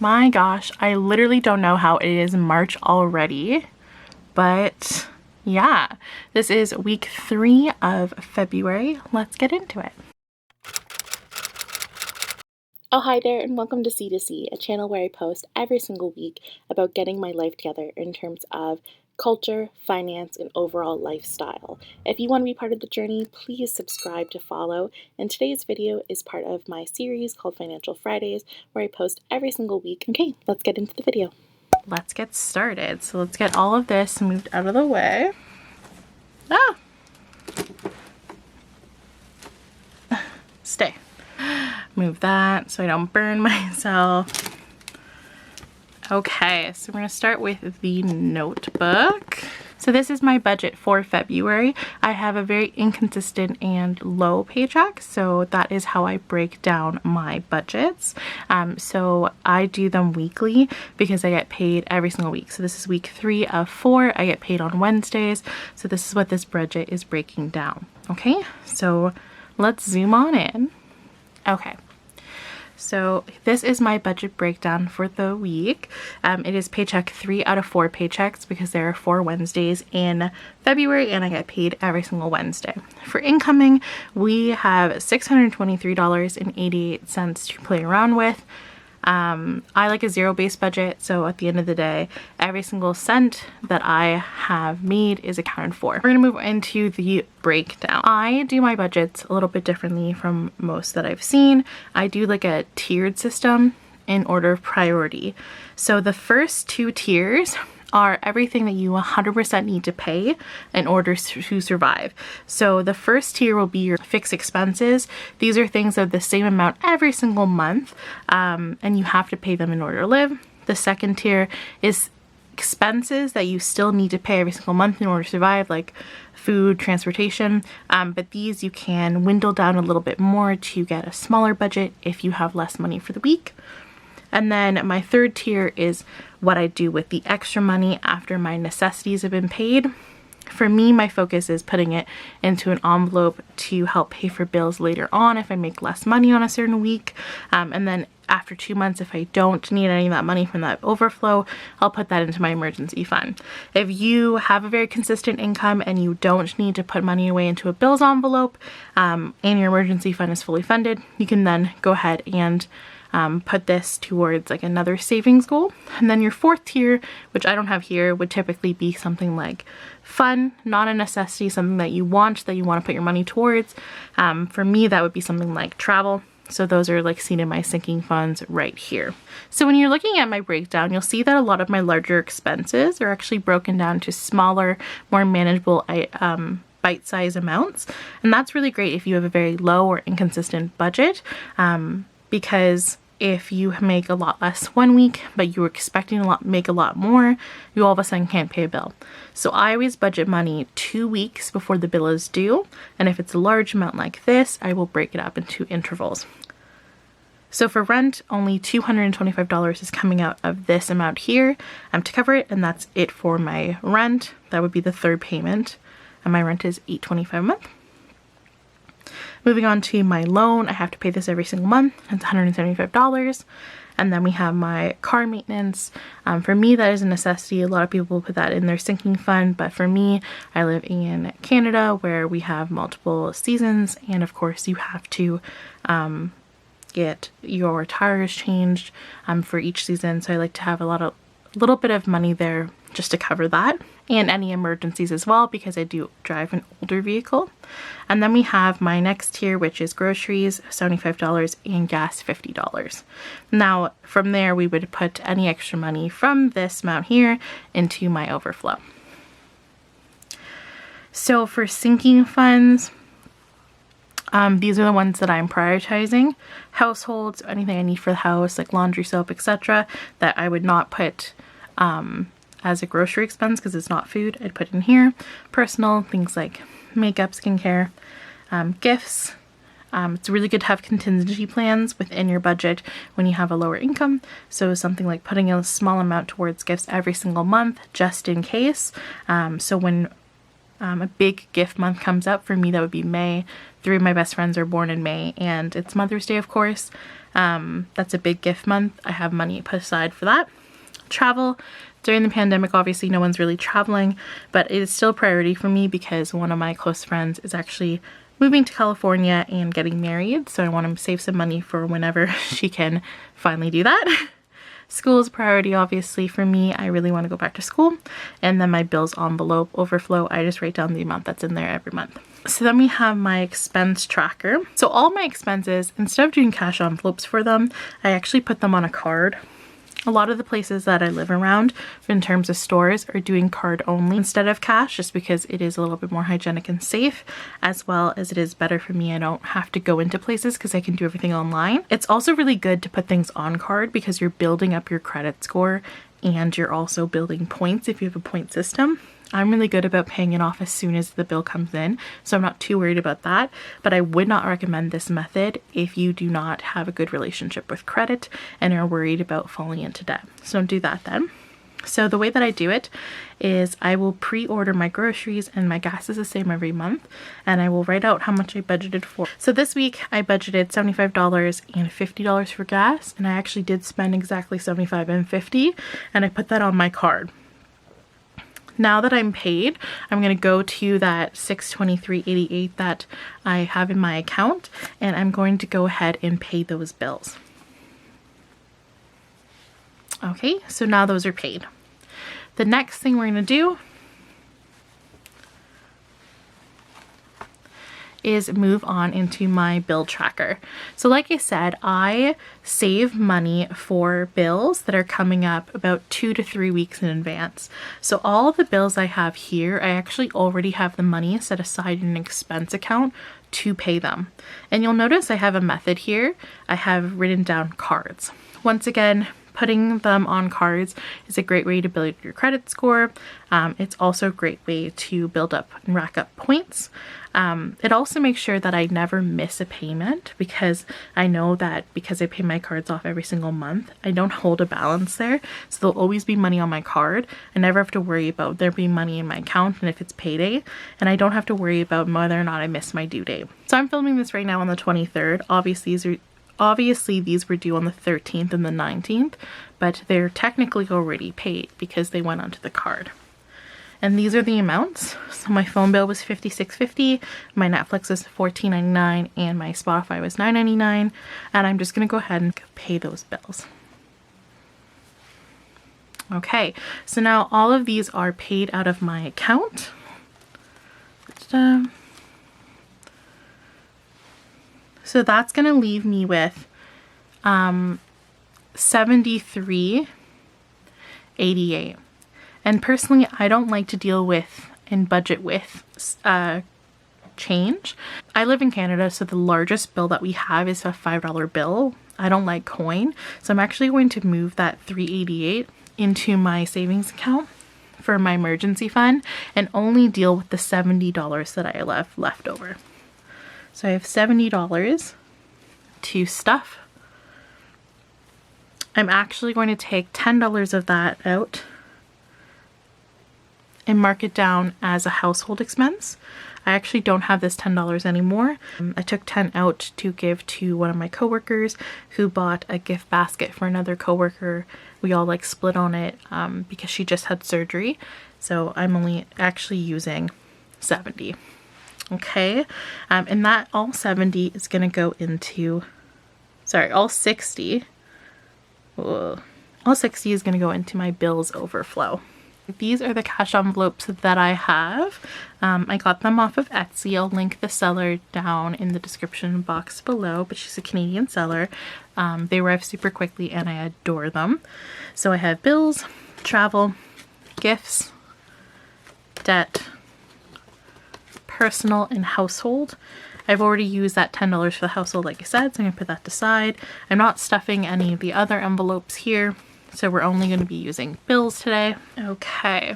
My gosh, I literally don't know how it is March already, but yeah, this is week 3 of February. Let's get into it. Oh, hi there, and welcome to C2C, a channel where I post every single week about getting my life together in terms of culture, finance, and overall lifestyle. If you want to be part of the journey, please subscribe to follow. And today's video is part of my series called Financial Fridays, where I post every single week. Okay, let's get into the video. Let's get started. So let's get all of this moved out of the way. Stay. Move that so I don't burn myself. Okay, so we're gonna start with the notebook. So this is my budget for February. I have a very inconsistent and low paycheck, so that is how I break down my budgets. So I do them weekly because I get paid every single week. So this is week 3 of 4. I get paid on Wednesdays. So this is what this budget is breaking down. Okay, so let's zoom on in. Okay. So this is my budget breakdown for the week. It is paycheck 3 out of 4 paychecks because there are 4 Wednesdays in February and I get paid every single Wednesday. For incoming, we have $623.88 to play around with. I like a zero-based budget, so at the end of the day, every single cent that I have made is accounted for. We're gonna move into the breakdown. I do my budgets a little bit differently from most that I've seen. I do like a tiered system in order of priority. So the first 2 tiers are everything that you 100% need to pay in order to survive. So the first tier will be your fixed expenses. These are things of the same amount every single month, and you have to pay them in order to live. The second tier is expenses that you still need to pay every single month in order to survive, like food, transportation, but these you can dwindle down a little bit more to get a smaller budget if you have less money for the week. And then my third tier is what I do with the extra money after my necessities have been paid. For me, my focus is putting it into an envelope to help pay for bills later on if I make less money on a certain week. And then after 2 months, if I don't need any of that money from that overflow, I'll put that into my emergency fund. If you have a very consistent income and you don't need to put money away into a bills envelope, and your emergency fund is fully funded, you can then go ahead and put this towards like another savings goal. And then your fourth tier, which I don't have here, would typically be something like fun, not a necessity, something that you want to put your money towards. For me, that would be something like travel. So those are like seen in my sinking funds right here. So when you're looking at my breakdown, you'll see that a lot of my larger expenses are actually broken down to smaller, more manageable bite-sized amounts. And that's really great if you have a very low or inconsistent budget, because if you make a lot less one week, but you were expecting make a lot more, you all of a sudden can't pay a bill. So I always budget money 2 weeks before the bill is due. And if it's a large amount like this, I will break it up into intervals. So for rent, only $225 is coming out of this amount here to cover it. And that's it for my rent. That would be the third payment. And my rent is $825 a month. Moving on to my loan, I have to pay this every single month. It's $175. And then we have my car maintenance. For me, that is a necessity. A lot of people put that in their sinking fund, but for me, I live in Canada where we have multiple seasons, and of course you have to get your tires changed for each season. So I like to have a little bit of money there just to cover that, and any emergencies as well, because I do drive an older vehicle. And then we have my next tier, which is groceries, $75, and gas, $50. Now from there, we would put any extra money from this amount here into my overflow. So for sinking funds, these are the ones that I'm prioritizing. Households, anything I need for the house, like laundry soap, etc., that I would not put as a grocery expense because it's not food. I'd put in here. Personal, things like makeup, skincare, gifts. It's really good to have contingency plans within your budget when you have a lower income. So something like putting a small amount towards gifts every single month, just in case. So when a big gift month comes up. For me, that would be May. 3 of my best friends are born in May, and it's Mother's Day, of course. That's a big gift month. I have money put aside for that. Travel. During the pandemic, obviously no one's really traveling, but it is still a priority for me because one of my close friends is actually moving to California and getting married, so I want to save some money for whenever she can finally do that. School is a priority, obviously, for me. I really want to go back to school. And then my bills envelope overflow, I just write down the amount that's in there every month. So then we have my expense tracker. So all my expenses, instead of doing cash envelopes for them, I actually put them on a card. A lot of the places that I live around in terms of stores are doing card only instead of cash, just because it is a little bit more hygienic and safe, as well as it is better for me. I don't have to go into places because I can do everything online. It's also really good to put things on card because you're building up your credit score and you're also building points if you have a point system. I'm really good about paying it off as soon as the bill comes in, so I'm not too worried about that, but I would not recommend this method if you do not have a good relationship with credit and are worried about falling into debt. So don't do that then. So the way that I do it is I will pre-order my groceries, and my gas is the same every month, and I will write out how much I budgeted for. So this week I budgeted $75 and $50 for gas, and I actually did spend exactly $75 and $50, and I put that on my card. Now that I'm paid, I'm going to go to that $623.88 that I have in my account, and I'm going to go ahead and pay those bills. Okay, so now those are paid. The next thing we're going to do is move on into my bill tracker. So like I said, I save money for bills that are coming up about 2 to 3 weeks in advance. So all of the bills I have here, I actually already have the money set aside in an expense account to pay them. And you'll notice I have a method here. I have written down cards. Once again, putting them on cards is a great way to build your credit score. It's also a great way to build up and rack up points. It also makes sure that I never miss a payment, because I know that because I pay my cards off every single month, I don't hold a balance there. So there'll always be money on my card. I never have to worry about there being money in my account and if it's payday. And I don't have to worry about whether or not I miss my due date. So I'm filming this right now on the 23rd. Obviously, these were due on the 13th and the 19th, but they're technically already paid because they went onto the card. And these are the amounts. So my phone bill was $56.50, my Netflix was $14.99, and my Spotify was $9.99. And I'm just going to go ahead and pay those bills. Okay, so now all of these are paid out of my account. So that's going to leave me with $73.88. And personally, I don't like to deal with and budget with change. I live in Canada, so the largest bill that we have is a $5 bill. I don't like coin, so I'm actually going to move that $3.88 into my savings account for my emergency fund and only deal with the $70 that I left over. So I have $70 to stuff. I'm actually going to take $10 of that out and mark it down as a household expense. I actually don't have this $10 anymore. I took 10 out to give to one of my coworkers who bought a gift basket for another coworker. We all like split on it because she just had surgery. So I'm only actually using 70. Okay, and that all 70 is going to go into, sorry, all 60. Whoa. All 60 is going to go into my bills overflow. These are the cash envelopes that I have. I got them off of Etsy. I'll link the seller down in the description box below, but she's a Canadian seller. They arrive super quickly and I adore them. So I have bills, travel, gifts, debt, personal, and household. I've already used that $10 for the household, like I said, so I'm going to put that aside. I'm not stuffing any of the other envelopes here, so we're only going to be using bills today. Okay,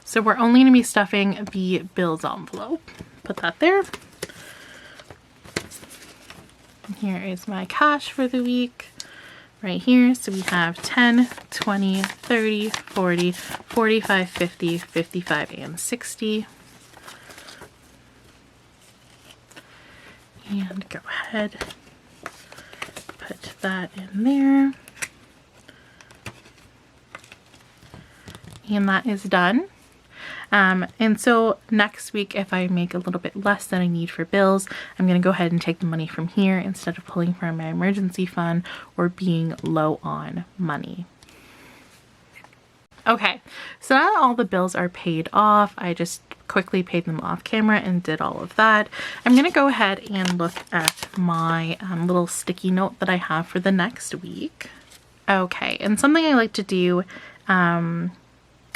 so we're only going to be stuffing the bills envelope. Put that there. And here is my cash for the week right here. So we have 10, 20, 30, 40, 45, 50, 55, and 60. And go ahead, put that in there. And that is done. And so next week, if I make a little bit less than I need for bills, I'm going to go ahead and take the money from here instead of pulling from my emergency fund or being low on money. Okay, so now that all the bills are paid off, I just quickly paid them off camera and did all of that. I'm going to go ahead and look at my little sticky note that I have for the next week. Okay, and something I like to do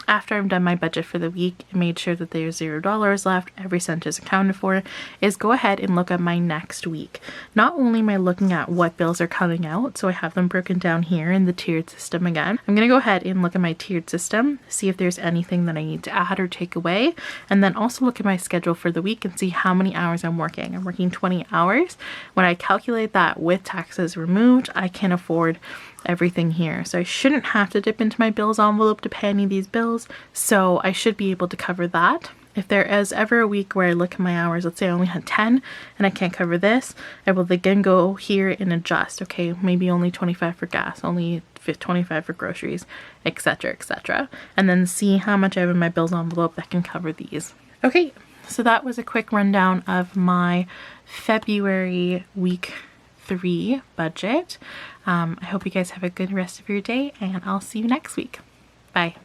after I've done my budget for the week and made sure that there's $0 left, every cent is accounted for, is go ahead and look at my next week. Not only am I looking at what bills are coming out, so I have them broken down here in the tiered system again. I'm going to go ahead and look at my tiered system, see if there's anything that I need to add or take away, and then also look at my schedule for the week and see how many hours I'm working. I'm working 20 hours. When I calculate that with taxes removed, I can afford everything here. So I shouldn't have to dip into my bills envelope to pay any of these bills. So I should be able to cover that. If there is ever a week where I look at my hours, let's say I only had 10 and I can't cover this, I will again go here and adjust. Okay, maybe only 25 for gas, only 25 for groceries, etc., etc. And then see how much I have in my bills envelope that can cover these. Okay, so that was a quick rundown of my February week 3 budget. I hope you guys have a good rest of your day, and I'll see you next week. Bye.